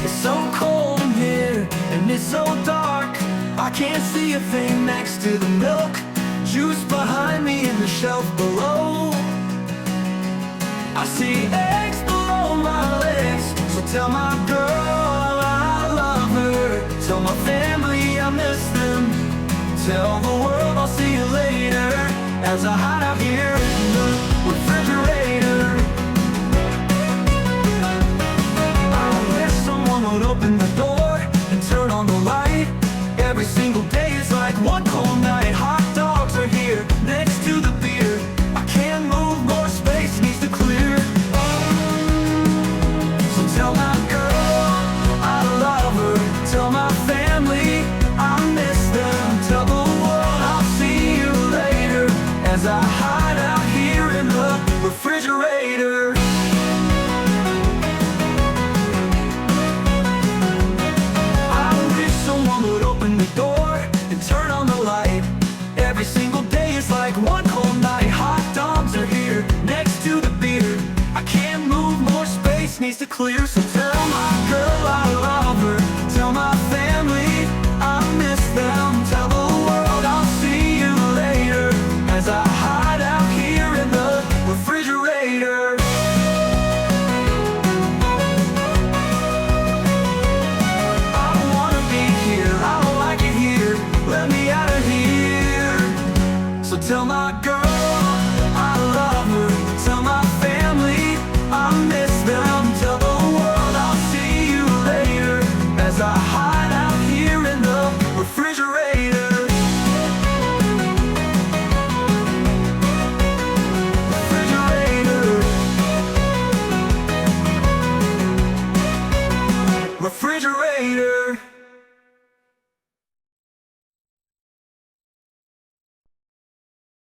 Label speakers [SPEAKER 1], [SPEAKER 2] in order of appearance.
[SPEAKER 1] It's so cold in here, and it's so dark. I can't see a thing next to the milk. Juice behind me and the shelf below. I see eggs below my legs. So tell my girl I love her. Tell my family I miss them. Tell the world I'll see you later, as I hide out here in the refrigerator. I wish someone would open the door and turn on the light. Every single day is like one cold night. Hot dogs are here next to the beer. I can't move, more space needs to clear. So tell my girl I love her. Tell my family I miss them. Tell the world I'll see you later, as I hide out here in the refrigerator. I wish someone would open the door and turn on the light. Every single day is like one cold night. Hot dogs are here next to the beer. I can't move, more space needs to clear. So tell my girl I love her. Tell my family I miss them. Tell the world I'll see you later, as I hide out here in the refrigerator. I don't wanna be here, I don't like it here. Let me out of here. So tell my girl I love her. Tell my family I miss them. Tell the world I'll see you later, as I hide out here in the refrigerator. Refrigerator. Refrigerator.